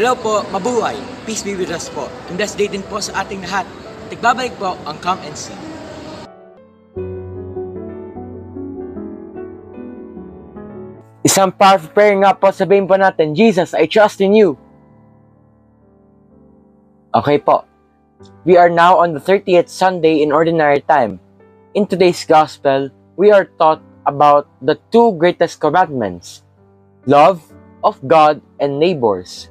Hello po, mabuhay. Peace be with us po. And blessed day din po sa ating lahat. Nagbabalik po ang Come and See. Isang powerful prayer nga po, sabihin po natin, Jesus, I trust in you. Okay po. We are now on the 30th Sunday in Ordinary Time. In today's Gospel, we are taught about the two greatest commandments, love of God and neighbors.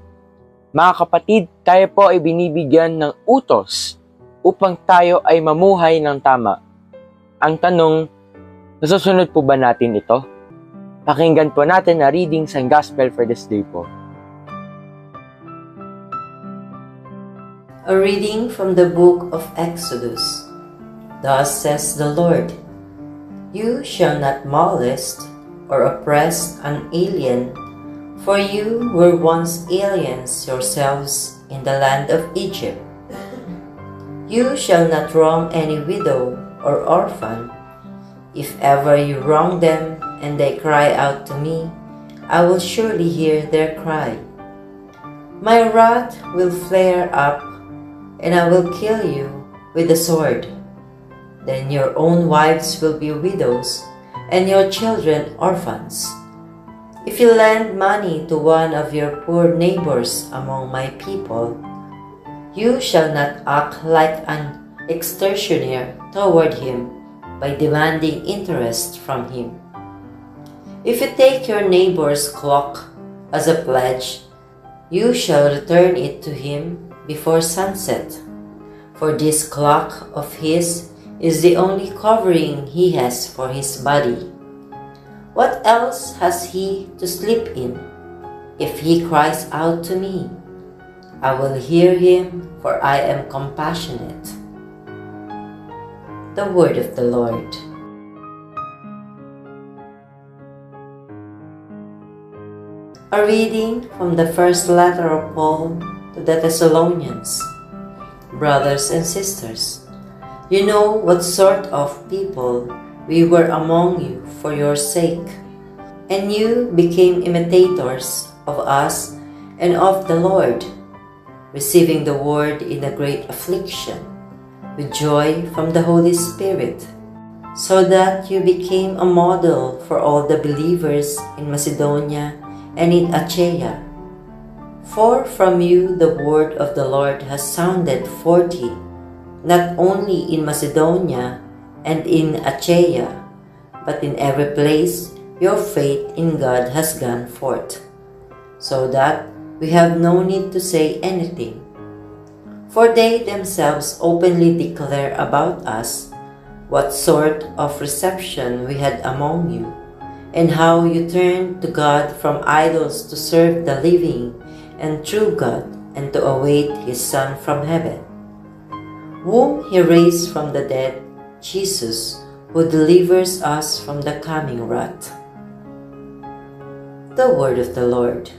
Mga kapatid, tayo po ay binibigyan ng utos upang tayo ay mamuhay ng tama. Ang tanong, nasusunod po ba natin ito? Pakinggan po natin na reading sa Gospel for this day po. A reading from the book of Exodus. Thus says the Lord, You shall not molest or oppress an alien, for you were once aliens yourselves in the land of Egypt. You shall not wrong any widow or orphan. If ever you wrong them and they cry out to me, I will surely hear their cry. My wrath will flare up, and I will kill you with the sword. Then your own wives will be widows, and your children orphans. If you lend money to one of your poor neighbors among my people, you shall not act like an extortioner toward him by demanding interest from him. If you take your neighbor's cloak as a pledge, you shall return it to him before sunset, for this cloak of his is the only covering he has for his body. What else has he to sleep in? If he cries out to me, I will hear him, for I am compassionate. The word of the Lord. A reading from the first letter of Paul to the Thessalonians. Brothers and sisters, you know what sort of people we were among you for your sake, and you became imitators of us and of the Lord, receiving the word in a great affliction, with joy from the Holy Spirit, so that you became a model for all the believers in Macedonia and in Achaia. For from you the word of the Lord has sounded forth, not only in Macedonia and in Achaia, but in every place your faith in God has gone forth, so that we have no need to say anything. For they themselves openly declare about us what sort of reception we had among you, and how you turned to God from idols to serve the living and true God, and to await His Son from heaven, whom He raised from the dead, Jesus, who delivers us from the coming wrath. The word of the Lord.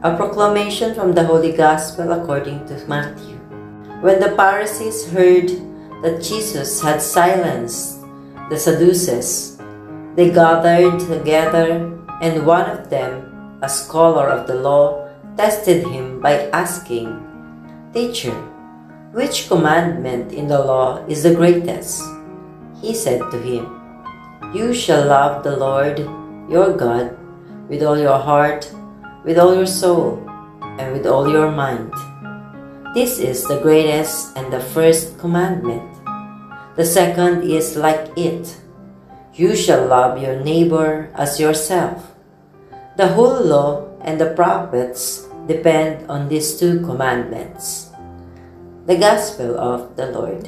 A proclamation from the Holy Gospel according to Matthew. When the Pharisees heard that Jesus had silenced the Sadducees, they gathered together, and one of them, a scholar of the law, tested him by asking, Teacher, which commandment in the law is the greatest? He said to him, You shall love the Lord your God with all your heart, with all your soul, and with all your mind. This is the greatest and the first commandment. The second is like it. You shall love your neighbor as yourself. The whole law and the prophets depend on these two commandments. The Gospel of the Lord.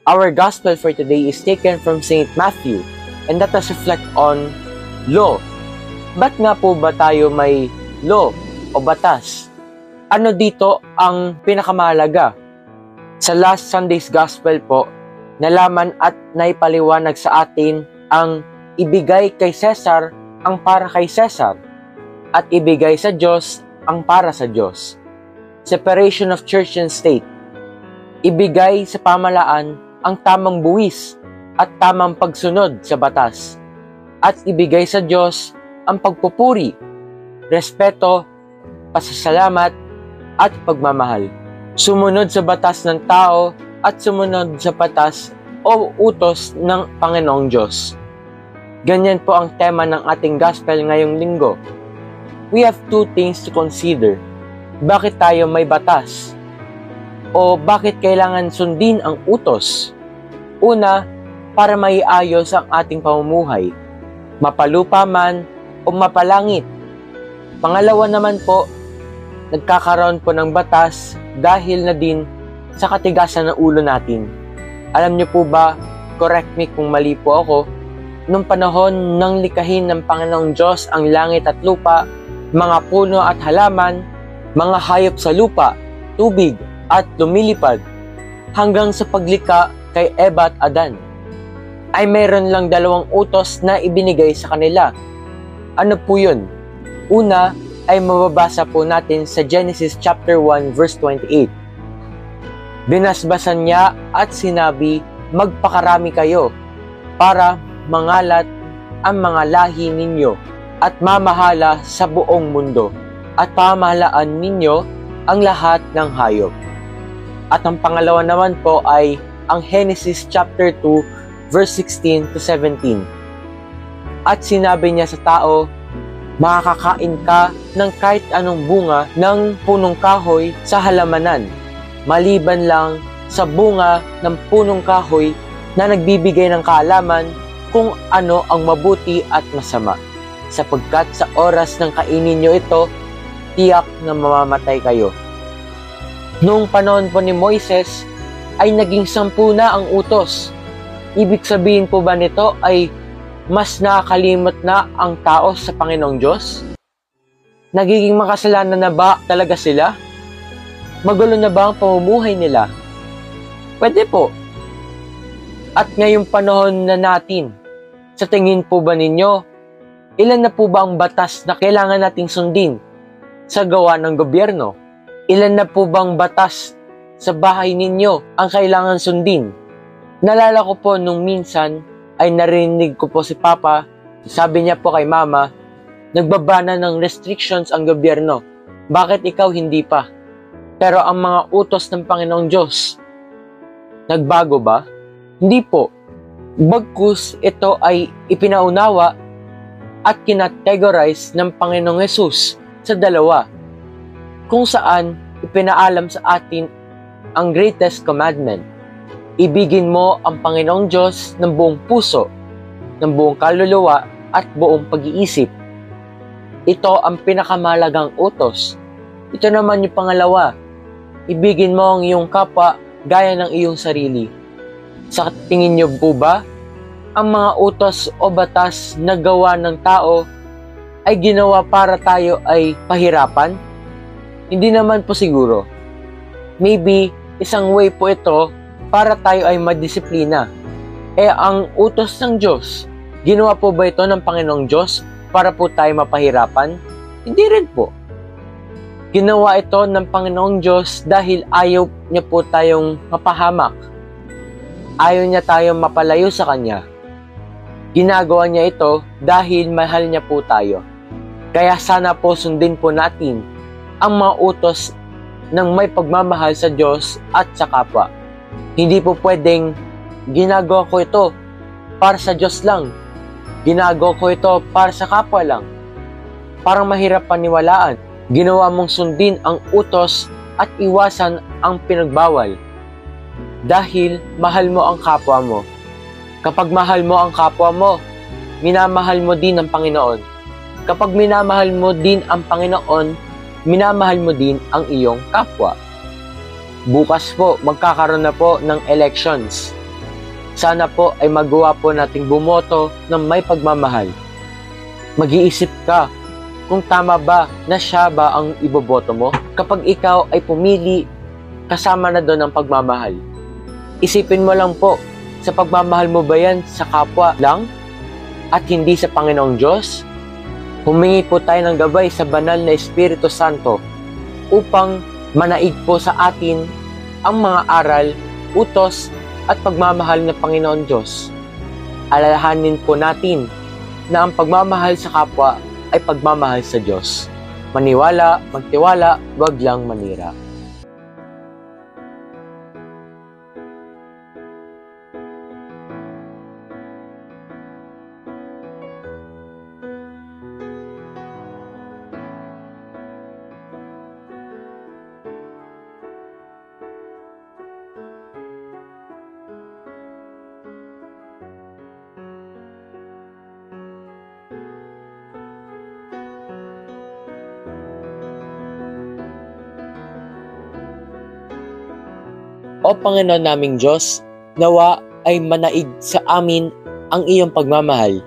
Our Gospel for today is taken from St. Matthew, and let us reflect on law. Ba't nga po ba tayo may law o batas? Ano dito ang pinakamahalaga? Sa last Sunday's Gospel po, nalaman at naipaliwanag sa atin ang ibigay kay Cesar ang para kay Cesar at ibigay sa Diyos ang para sa Diyos. Separation of church and state. Ibigay sa pamalaan ang tamang buwis at tamang pagsunod sa batas. at ibigay sa Diyos ang pagpupuri, respeto, pasasalamat at pagmamahal. Sumunod sa batas ng tao at sumunod sa batas o utos ng Panginoong Diyos. Ganyan po ang tema ng ating gospel ngayong linggo. We have two things to consider. Bakit tayo may batas? O bakit kailangan sundin ang utos? Una, para maiayos ang ating pamumuhay, mapalupa man o mapalangit. Pangalawa naman po, nagkakaroon po ng batas dahil na din sa katigasan ng ulo natin. Alam niyo po ba, correct me kung mali po ako, nung panahon ng likhain ng Panginoong Diyos ang langit at lupa, mga puno at halaman, mga hayop sa lupa, tubig at lumilipad, hanggang sa paglikha kay Eva at Adan, ay mayroon lang 2 utos na ibinigay sa kanila. Ano po yun? Una ay mababasa po natin sa Genesis chapter 1 verse 28. Binasbasan niya at sinabi, magpakarami kayo para mangalat ang mga lahi ninyo at mamahala sa buong mundo at pamahalaan ninyo ang lahat ng hayop. At ang pangalawa naman po ay ang Genesis chapter 2 verse 16 to 17. At sinabi niya sa tao, makakakain ka ng kahit anong bunga ng punong kahoy sa halamanan, maliban lang sa bunga ng punong kahoy na nagbibigay ng kaalaman kung ano ang mabuti at masama, sapagkat sa oras ng kainin nyo ito, tiyak na mamamatay kayo. Noong panahon po ni Moises, ay naging 10 na ang utos. Ibig sabihin po ba nito ay mas nakakalimot na ang tao sa Panginoong Diyos? Nagiging makasalanan na ba talaga sila? Magulo na ba ang pamumuhay nila? Pwede po. At ngayong panahon na natin, sa tingin po ba ninyo, ilan na po ba ang batas na kailangan nating sundin sa gawa ng gobyerno? Ilan na po bang batas sa bahay ninyo ang kailangan sundin? Nalala ko po nung minsan ay narinig ko po si Papa, sabi niya po kay Mama, nagbabana ng restrictions ang gobyerno. Bakit ikaw hindi pa? Pero ang mga utos ng Panginoong Diyos, nagbago ba? Hindi po. Bagkus ito ay ipinaunawa at kinategorize ng Panginoong Hesus sa 2, kung saan ipinaalam sa atin ang greatest commandment. Ibigin mo ang Panginoong Diyos ng buong puso, ng buong kaluluwa at buong pag-iisip. Ito ang pinakamahalagang utos. Ito naman yung pangalawa. Ibigin mo ang iyong kapwa gaya ng iyong sarili. Sa tingin niyo po ba, ang mga utos o batas na gawa ng tao ay ginawa para tayo ay pahirapan? Hindi naman po siguro. Maybe isang way po ito para tayo ay madisiplina. Ang utos ng Diyos, ginawa po ba ito ng Panginoong Diyos para po tayo mapahirapan? Hindi rin po. Ginawa ito ng Panginoong Diyos dahil ayaw niya po tayong mapahamak. Ayaw niya tayong mapalayo sa Kanya. Ginagawa niya ito dahil mahal niya po tayo. Kaya sana po sundin po natin ang mga utos ng may pagmamahal sa Diyos at sa kapwa. Hindi po pwedeng ginagawa ko ito para sa Diyos lang. Ginagawa ko ito para sa kapwa lang. Parang mahirap paniwalaan. Ginawa mong sundin ang utos at iwasan ang pinagbawal. Dahil mahal mo ang kapwa mo. Kapag mahal mo ang kapwa mo, minamahal mo din ang Panginoon. Kapag minamahal mo din ang Panginoon, minamahal mo din ang iyong kapwa. Bukas po, magkakaroon na po ng elections. Sana po ay magawa po nating bumoto ng may pagmamahal. Mag-iisip ka kung tama ba na siya ba ang iboboto mo kapag ikaw ay pumili kasama na doon ang pagmamahal. Isipin mo lang po, sa pagmamahal mo ba yan sa kapwa lang at hindi sa Panginoong Diyos? Humingi po tayo ng gabay sa banal na Espiritu Santo upang manaig po sa atin ang mga aral, utos at pagmamahal ng Panginoon Diyos. Alalahanin po natin na ang pagmamahal sa kapwa ay pagmamahal sa Diyos. Maniwala, magtiwala, wag lang manira. O Panginoon naming Diyos, nawa ay manaig sa amin ang iyong pagmamahal.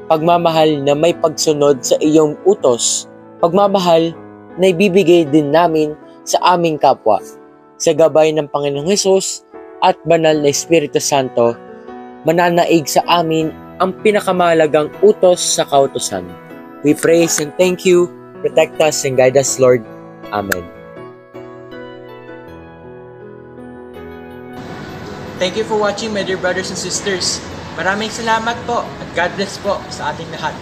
Pagmamahal na may pagsunod sa iyong utos. Pagmamahal na ibibigay din namin sa aming kapwa. Sa gabay ng Panginoong Hesus at banal na Espiritu Santo, mananaig sa amin ang pinakamahalagang utos sa kautusan. We praise and thank you. Protect us and guide us, Lord. Amen. Thank you for watching, my dear brothers and sisters. Maraming salamat po at God bless po sa ating lahat.